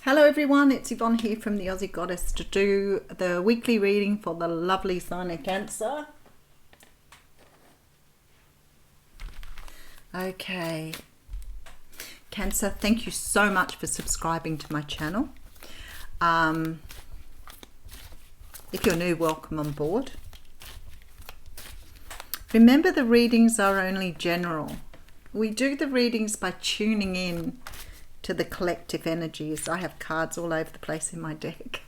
Hello everyone, it's Yvonne here from the Aussie Goddess to do the weekly reading for the lovely sign of Cancer. Okay, Cancer, thank you so much for subscribing to my channel. If you're new, welcome on board. Remember, the readings are only general. We do the readings by tuning in to the collective energies. I have cards all over the place in my deck.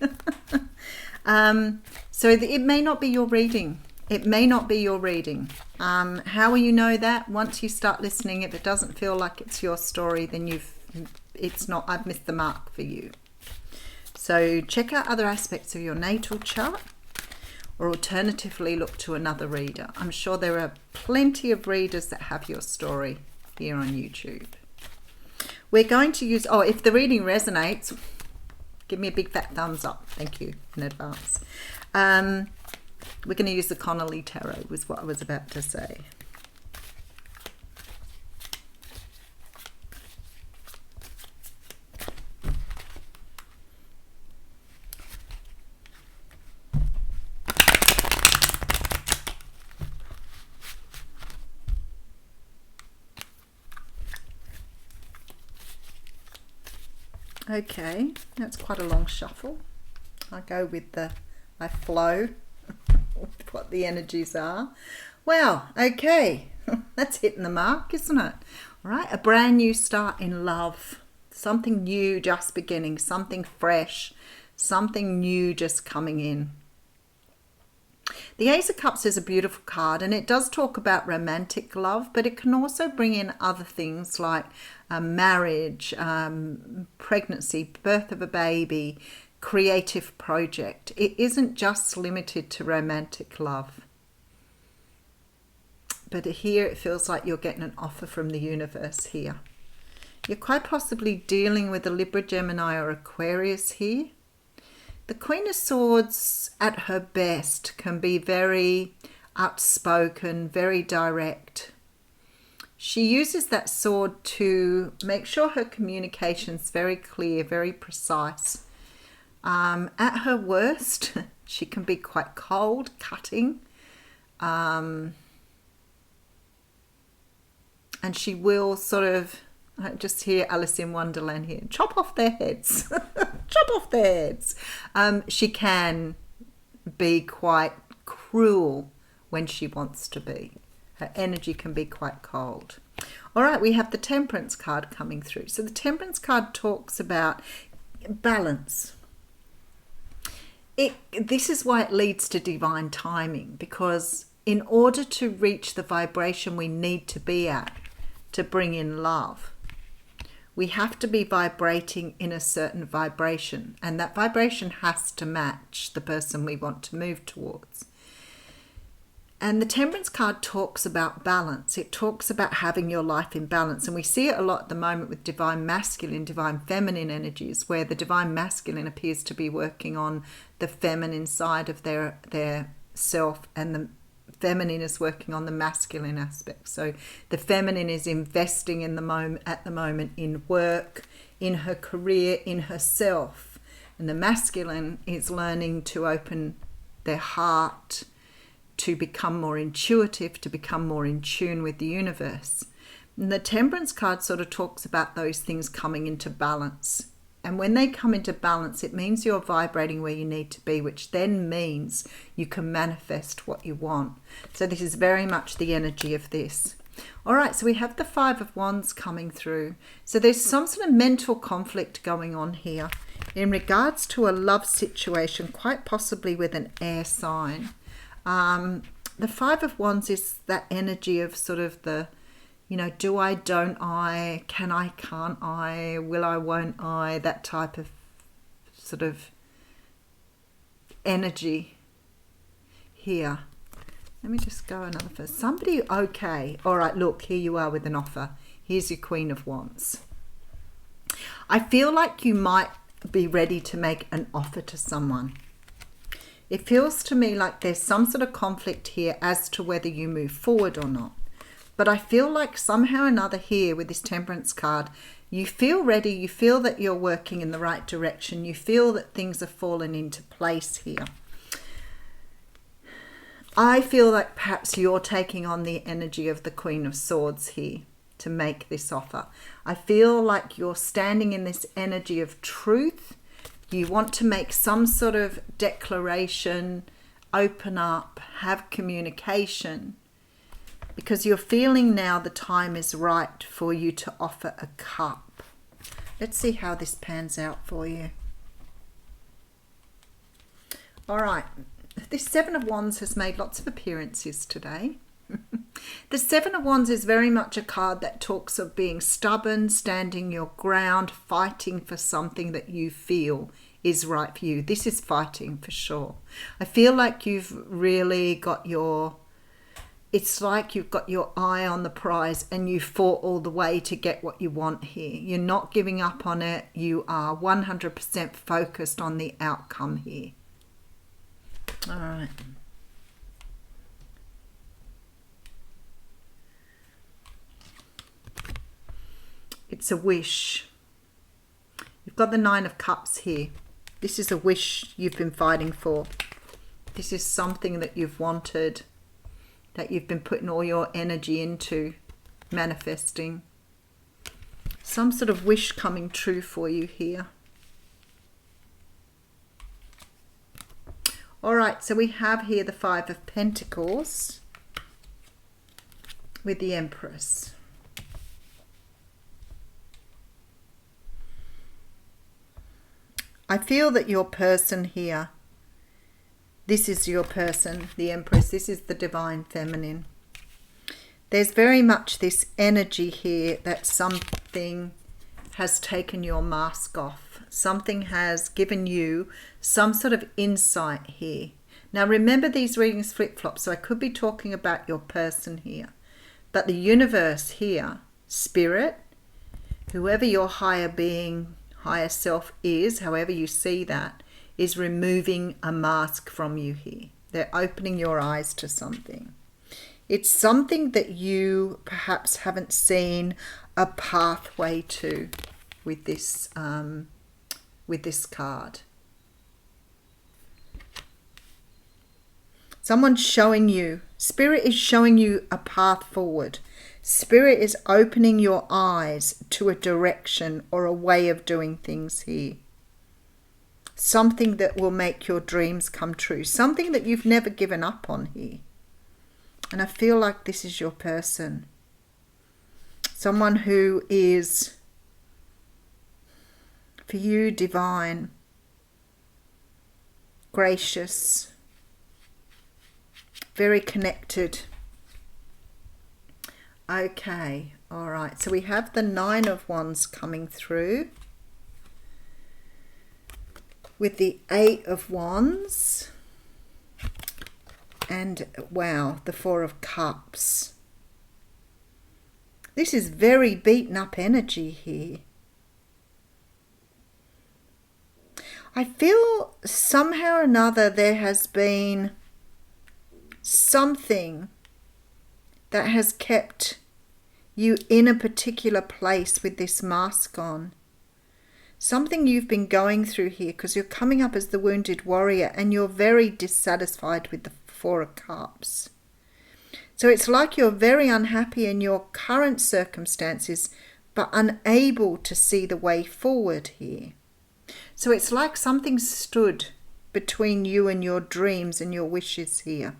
It may not be your reading. It may not be your reading. How will you know that? Once you start listening, if it doesn't feel like it's your story, then I've missed the mark for you. So check out other aspects of your natal chart, or alternatively look to another reader. I'm sure there are plenty of readers that have your story here on YouTube. We're going to use, if the reading resonates, give me a big fat thumbs up. Thank you in advance. We're going to use the Connolly Tarot, was what I was about to say. Okay, that's quite a long shuffle. I go with I flow with what the energies are. Well, okay, that's hitting the mark, isn't it? All right, a brand new start in love. Something new just beginning, something fresh, something new just coming in. The Ace of Cups is a beautiful card, and it does talk about romantic love, but it can also bring in other things like marriage, pregnancy, birth of a baby, creative project. It isn't just limited to romantic love. But here it feels like you're getting an offer from the universe here. You're quite possibly dealing with a Libra, Gemini or Aquarius here. The Queen of Swords at her best can be very outspoken, very direct. She uses that sword to make sure her communication's very clear, very precise. At her worst, she can be quite cold, cutting. And she will sort of, I just hear Alice in Wonderland here, chop off their heads. Chop off their heads. She can be quite cruel when she wants to be. Her energy can be quite cold. All right, we have the Temperance card coming through. So the Temperance card talks about balance. This is why it leads to divine timing, because in order to reach the vibration we need to be at to bring in love, we have to be vibrating in a certain vibration, and that vibration has to match the person we want to move towards. And the Temperance card talks about balance. It talks about having your life in balance, and we see it a lot at the moment with divine masculine, divine feminine energies, where the divine masculine appears to be working on the feminine side of their self, and the feminine is working on the masculine aspect. So the feminine is investing in at the moment in work, in her career, in herself, and the masculine is learning to open their heart, to become more intuitive, to become more in tune with the universe. And the Temperance card sort of talks about those things coming into balance. And when they come into balance, it means you're vibrating where you need to be, which then means you can manifest what you want. So this is very much the energy of this. All right, so we have the Five of Wands coming through. So there's some sort of mental conflict going on here in regards to a love situation, quite possibly with an air sign. The Five of Wands is that energy of sort of the, do I, don't I, can I, can't I, will I, won't I, that type of sort of energy here. Let me just go another first. Somebody, okay, all right, look, here you are with an offer. Here's your Queen of Wands. I feel like you might be ready to make an offer to someone. It feels to me like there's some sort of conflict here as to whether you move forward or not. But I feel like somehow or another here with this Temperance card, You feel ready. You feel that you're working in the right direction. You feel that things are falling into place here. I feel like perhaps you're taking on the energy of the Queen of Swords here to make this offer. I feel like you're standing in this energy of truth. You want to make some sort of declaration, open up, have communication, because you're feeling now the time is right for you to offer a cup. Let's see how this pans out for you. All right. This Seven of Wands has made lots of appearances today. The Seven of Wands is very much a card that talks of being stubborn, standing your ground, fighting for something that you feel is right for you. This is fighting for sure. I feel like you've really got it's like you've got your eye on the prize and you fought all the way to get what you want here. You're not giving up on it. You are 100% focused on the outcome here. All right. It's a wish. You've got the Nine of Cups here. This is a wish you've been fighting for. This is something that you've wanted, that you've been putting all your energy into manifesting. Some sort of wish coming true for you here. All right, so we have here the Five of Pentacles with the Empress. I feel that your person here, this is your person, the Empress, this is the Divine Feminine. There's very much this energy here that something has taken your mask off. Something has given you some sort of insight here. Now remember, these readings flip-flop, so I could be talking about your person here. But the universe here, spirit, whoever your higher being, higher self is, however you see that, is removing a mask from you here. They're opening your eyes to something. It's something that you perhaps haven't seen a pathway to with this card. Someone's showing you, Spirit is showing you a path forward. Spirit is opening your eyes to a direction or a way of doing things here. Something that will make your dreams come true. Something that you've never given up on here. And I feel like this is your person. Someone who is, for you, divine, gracious, very connected. Okay, all right. So we have the Nine of Wands coming through with the Eight of Wands and, wow, the Four of Cups. This is very beaten up energy here. I feel somehow or another there has been something that has kept you in a particular place with this mask on. Something you've been going through here, because you're coming up as the wounded warrior and you're very dissatisfied with the Four of Cups. So it's like you're very unhappy in your current circumstances, but unable to see the way forward here. So it's like something stood between you and your dreams and your wishes here.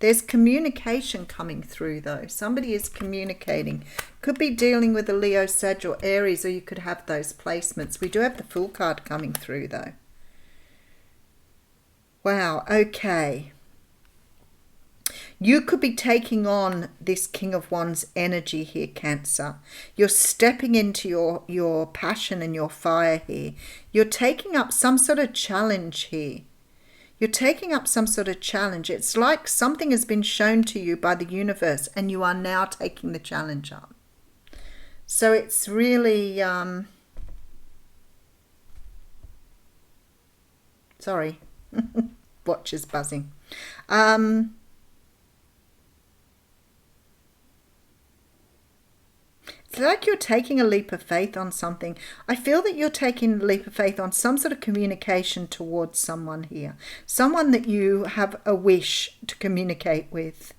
There's communication coming through though. Somebody is communicating. Could be dealing with a Leo, Sag or Aries, or you could have those placements. We do have the Fool card coming through though. Wow, okay. You could be taking on this King of Wands energy here, Cancer. You're stepping into your passion and your fire here. You're taking up some sort of challenge here. You're taking up some sort of challenge. It's like something has been shown to you by the universe and you are now taking the challenge up. So it's really, sorry, watch is buzzing. feel like you're taking a leap of faith on something. I feel that you're taking a leap of faith on some sort of communication towards someone here. Someone that you have a wish to communicate with.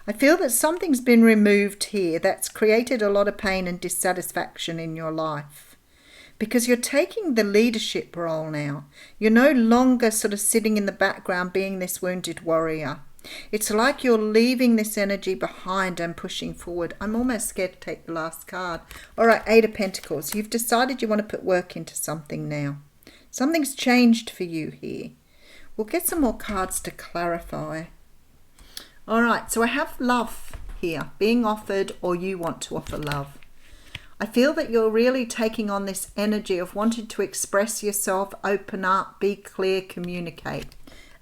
I feel that something's been removed here that's created a lot of pain and dissatisfaction in your life. Because you're taking the leadership role now. You're no longer sort of sitting in the background being this wounded warrior. It's like you're leaving this energy behind and pushing forward. I'm almost scared to take the last card. All right, Eight of Pentacles. You've decided you want to put work into something now. Something's changed for you here. We'll get some more cards to clarify. All right, so I have love here, being offered, or you want to offer love. I feel that you're really taking on this energy of wanting to express yourself, open up, be clear, communicate.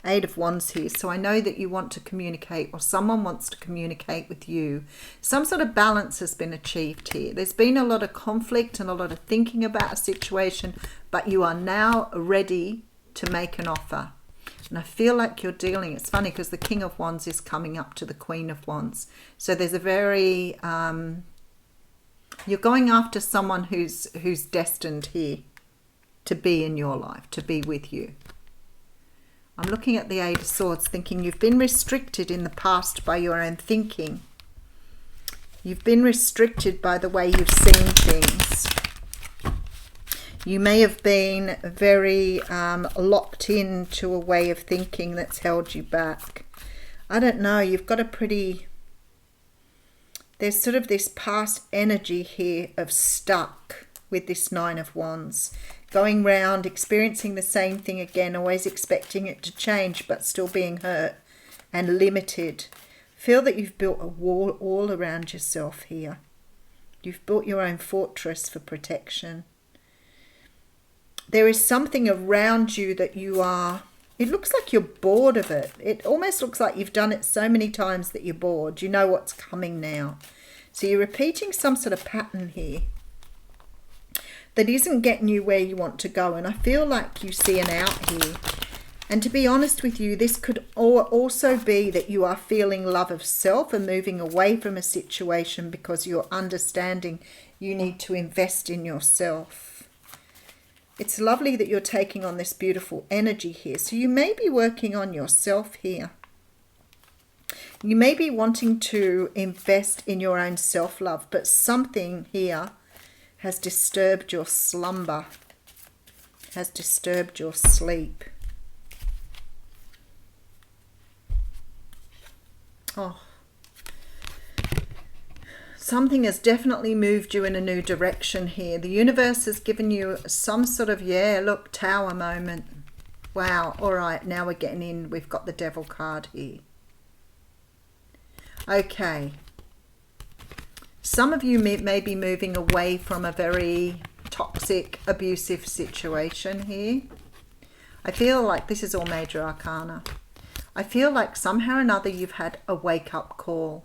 Eight of Wands here. So I know that you want to communicate, or someone wants to communicate with you. Some sort of balance has been achieved here. There's been a lot of conflict and a lot of thinking about a situation, but you are now ready to make an offer. And I feel like you're dealing, it's funny because the King of Wands is coming up to the Queen of Wands. So there's a very, you're going after someone who's destined here to be in your life, to be with you. I'm looking at the Eight of Swords, thinking you've been restricted in the past by your own thinking. You've been restricted by the way you've seen things. You may have been very locked into a way of thinking that's held you back. I don't know, you've got a pretty... There's sort of this past energy here of stuck with this Nine of Wands. Going round, experiencing the same thing again, always expecting it to change, but still being hurt and limited. Feel that you've built a wall all around yourself here. You've built your own fortress for protection. There is something around you that you are... It looks like you're bored of it. It almost looks like you've done it so many times that you're bored. You know what's coming now. So you're repeating some sort of pattern here that isn't getting you where you want to go. And I feel like you see an out here. And to be honest with you, this could also be that you are feeling love of self and moving away from a situation because you're understanding you need to invest in yourself. It's lovely that you're taking on this beautiful energy here. So you may be working on yourself here. You may be wanting to invest in your own self-love, but something here has disturbed your slumber, has disturbed your sleep. Oh, something has definitely moved you in a new direction here. The universe has given you some sort of, look, Tower moment. Wow, all right, now we're getting in. We've got the Devil card here. Okay. Some of you may be moving away from a very toxic, abusive situation here. I feel like this is all major arcana. I feel like somehow or another you've had a wake-up call.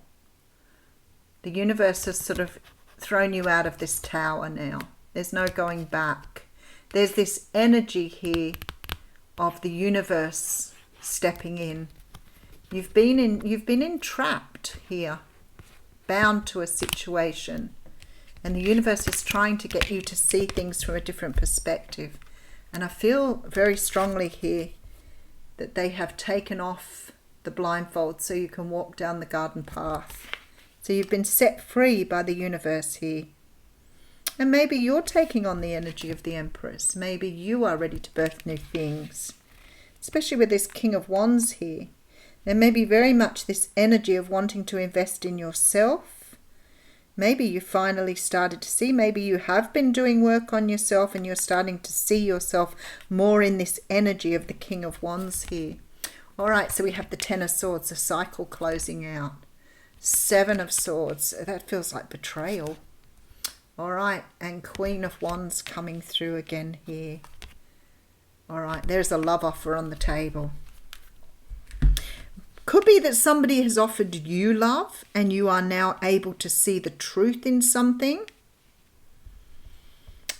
The universe has sort of thrown you out of this tower now. There's no going back. There's this energy here of the universe stepping in. You've been entrapped here, bound to a situation, and the universe is trying to get you to see things from a different perspective. And I feel very strongly here that they have taken off the blindfold so you can walk down the garden path. So you've been set free by the universe here. And maybe you're taking on the energy of the Empress. Maybe you are ready to birth new things, especially with this King of Wands here. There may be very much this energy of wanting to invest in yourself. Maybe you finally started to see, maybe you have been doing work on yourself and you're starting to see yourself more in this energy of the King of Wands here. All right, so we have the Ten of Swords, a cycle closing out. Seven of Swords, that feels like betrayal. All right, and Queen of Wands coming through again here. All right, there's a love offer on the table. Could be that somebody has offered you love and you are now able to see the truth in something.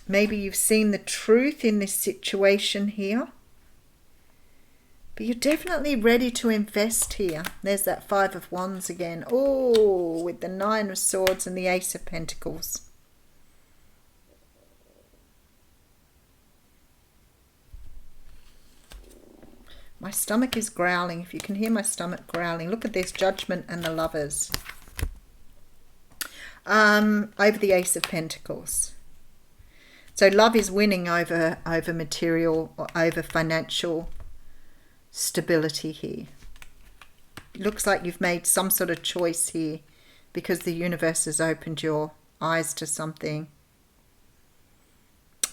Maybe you've seen the truth in this situation here. But you're definitely ready to invest here. There's that Five of Wands again. Oh, with the Nine of Swords and the Ace of Pentacles. My stomach is growling. If you can hear my stomach growling. Look at this, Judgment and the Lovers. Over the Ace of Pentacles. So love is winning over material or over financial stability here. It looks like you've made some sort of choice here because the universe has opened your eyes to something.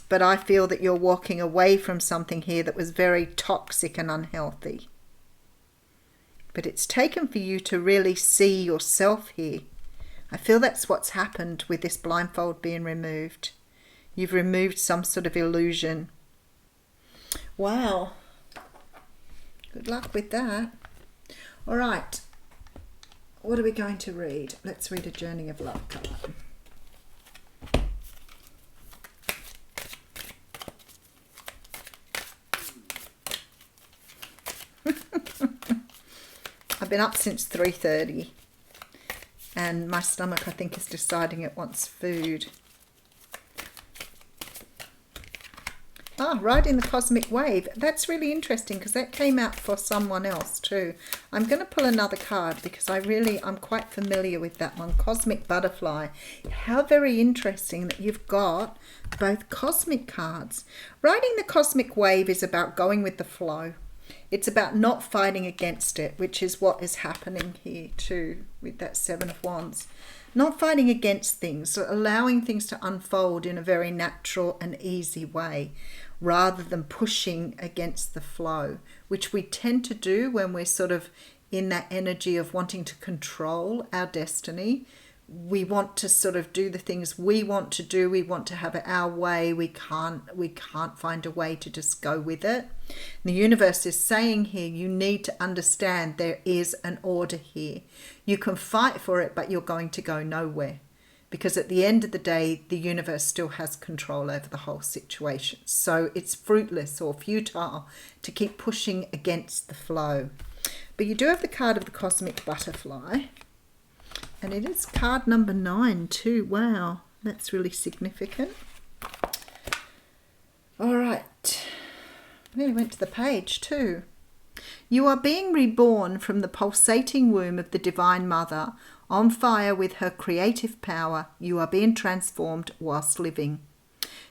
But I feel that you're walking away from something here that was very toxic and unhealthy. But it's taken for you to really see yourself here. I feel that's what's happened with this blindfold being removed. You've removed some sort of illusion. Wow. Good luck with that. All right. What are we going to read? Let's read a Journey of Love card. I've been up since 3:30 and my stomach, I think, is deciding it wants food. Riding the Cosmic Wave. That's really interesting because that came out for someone else too. I'm going to pull another card because I'm quite familiar with that one. Cosmic Butterfly. How very interesting that you've got both cosmic cards. Riding the Cosmic Wave is about going with the flow. It's about not fighting against it, which is what is happening here too with that Seven of Wands. Not fighting against things, so allowing things to unfold in a very natural and easy way rather than pushing against the flow, which we tend to do when we're sort of in that energy of wanting to control our destiny. We want to sort of do the things we want to do. We want to have it our way. We can't find a way to just go with it. The universe is saying here, you need to understand there is an order here. You can fight for it, but you're going to go nowhere. Because at the end of the day, the universe still has control over the whole situation. So it's fruitless or futile to keep pushing against the flow. But you do have the card of the Cosmic Butterfly. And it is card number 9 too. Wow, that's really significant. All right. I nearly went to the page too. You are being reborn from the pulsating womb of the Divine Mother, on fire with her creative power. You are being transformed whilst living.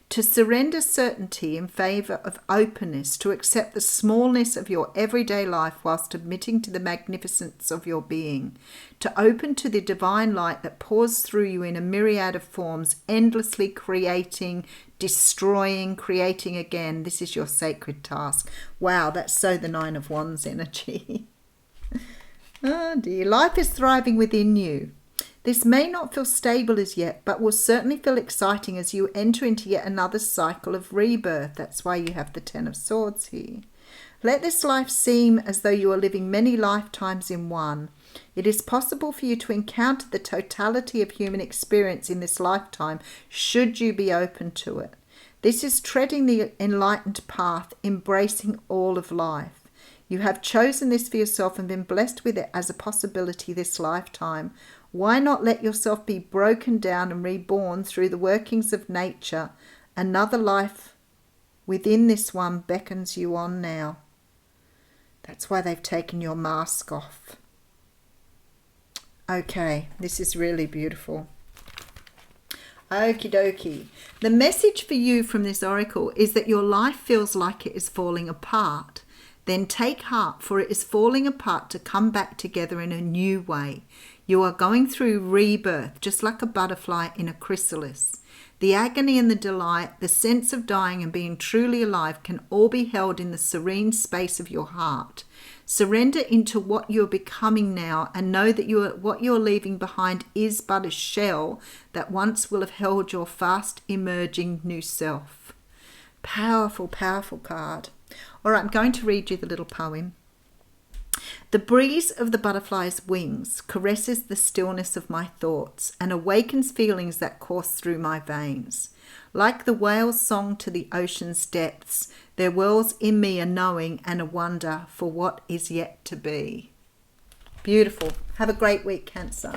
To surrender certainty in favour of openness, to accept the smallness of your everyday life whilst admitting to the magnificence of your being, to open to the divine light that pours through you in a myriad of forms, endlessly creating, destroying, creating again. This is your sacred task. Wow, that's so the Nine of Wands energy. Oh dear, life is thriving within you. This may not feel stable as yet, but will certainly feel exciting as you enter into yet another cycle of rebirth. That's why you have the Ten of Swords here. Let this life seem as though you are living many lifetimes in one. It is possible for you to encounter the totality of human experience in this lifetime, should you be open to it. This is treading the enlightened path, embracing all of life. You have chosen this for yourself and been blessed with it as a possibility this lifetime. Why not let yourself be broken down and reborn through the workings of nature? Another life within this one beckons you on now. That's why they've taken your mask off. Okay, this is really beautiful. Okie dokie. The message for you from this oracle is that your life feels like it is falling apart. Then take heart, for it is falling apart to come back together in a new way. You are going through rebirth, just like a butterfly in a chrysalis. The agony and the delight, the sense of dying and being truly alive can all be held in the serene space of your heart. Surrender into what you're becoming now and know that what you're leaving behind is but a shell that once will have held your fast emerging new self. Powerful, powerful card. All right, I'm going to read you the little poem. The breeze of the butterfly's wings caresses the stillness of my thoughts and awakens feelings that course through my veins. Like the whale's song to the ocean's depths, there whirls in me a knowing and a wonder for what is yet to be. Beautiful. Have a great week, Cancer.